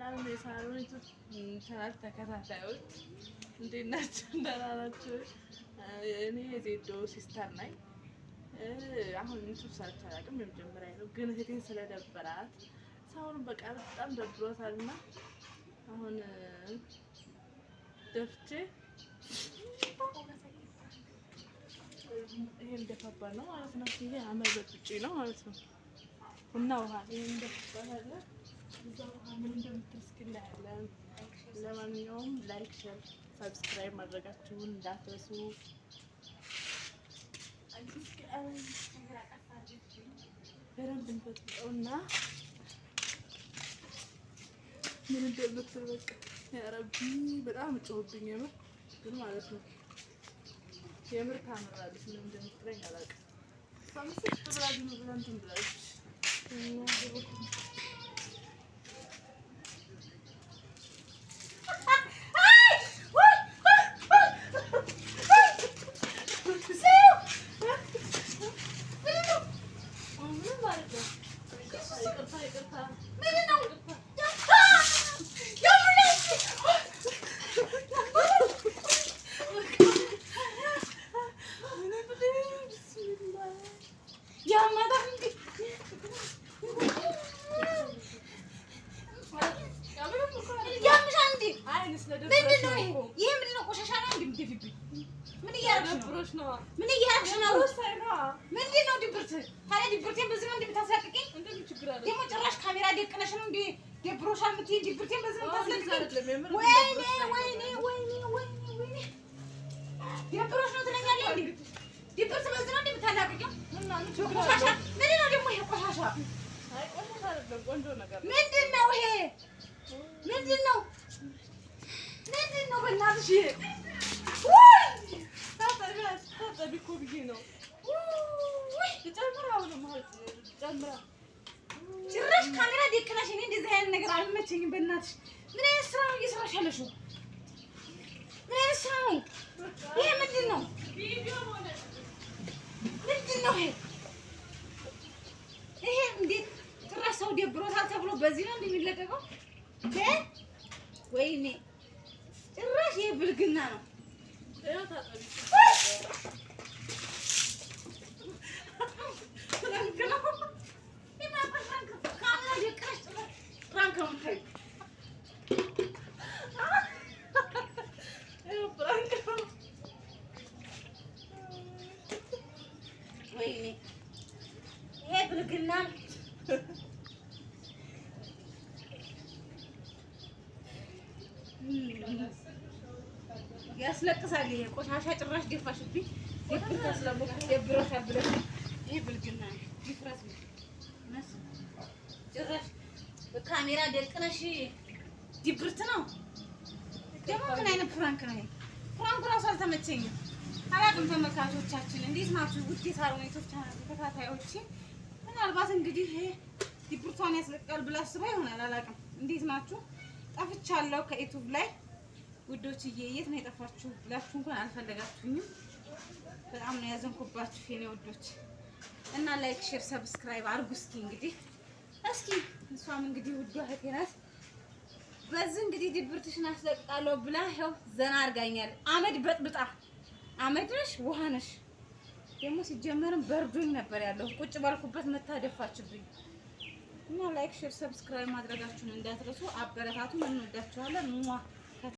ሰላም የሳሎኒቱ ቻናል ተከታታዮች እንዴት ናችሁ? ደህና ናችሁ? እኔ የዜዶ ሲስተር ነኝ። አሁን ዩቲዩብ ሰርች አላውቅም፣ የመጀመሪያ ነው። ግን እህቴን ስለደበራት ሰውን በቃ በጣም ደብሮታልና አሁን ደፍቼ ይሄ እንደፈባል ነው ማለት ነው። ይሄ አመል በጥጪ ነው ማለት ነው። እና ውሃ ይሄ እንደፈባል አለ እዛ ውሃ ምን እንደምትርስክ እናያለን። ለማንኛውም ላይክ፣ ሼር፣ ሰብስክራይብ ማድረጋችሁን እንዳትረሱ። በደንብ እንፈጥረውና ምን እንደምትል በቃ ያ ረቢ በጣም ጮህብኝ የምር ግን ማለት ነው። የምር ታምራለች። ምን እንደምትለኝ አላውቅም። ሳምስት ብራጅ ነው ብላንትን ብላች ጭራሽ ካሜራ ደቅነሽ እኔ እንደዚህ አይነት ነገር አልመቸኝም። በእናትሽ ምን አይነት ስራ ነው እየሰራሽ ያለሽው? ምን አይነት ስራ ነው ይሄ? ምንድን ነው ይሄ? እንዴት ጭራሽ ሰው ደብሮታል ተብሎ በዚህ ነው እንደሚለቀቀው? ወይኔ ጭራሽ ይሄ ብልግና ነው። ወይኔ ይሄ ብልግና ያስለቅሳል። ይሄ ቆሻሻ ጭራሽ ደፋሽብኝ። ደብሮሻል ብለሽ ይሄ ብልግና ይፍረስ ነው ጭራሽ በካሜራ ደቅነሽ ድብርት ነው። ደግሞ ምን አይነት ፕራንክ ነው? ፕራንኩ ራሱ አልተመቸኝም። አላውቅም። ተመልካቾቻችን እንዴት ናችሁ? ውድ የሳሎኒቱ ቻናል ተከታታዮች፣ ምናልባት እንግዲህ ይሄ ድብርቷን ያስለቃል ብላ አስባ ይሆናል። አላውቅም። እንዴት ናችሁ? ጠፍቻለሁ ከዩቲዩብ ላይ ውዶችዬ። የት ነው የጠፋችሁ ብላችሁ እንኳን አልፈለጋችሁኝም። በጣም ነው ያዘንኩባችሁ የኔ ውዶች። እና ላይክ፣ ሼር፣ ሰብስክራይብ አድርጉ። እስኪ እሷም እንግዲህ ውዷ እህቴ ናት። በዚህ እንግዲህ ድብርትሽን አስለቅቃለሁ ብላ ይኸው ዘና አድርጋኛል። አመድ በጥብጣ አመድ ነሽ ውሃ ነሽ። ደግሞ ሲጀመርም በርዶኝ ነበር ያለው ቁጭ ባልኩበት መታደፋችብኝ። እና ላይክ ሼር ሰብስክራይብ ማድረጋችሁን እንዳትረሱ። አበረታቱን። እንወዳችኋለን።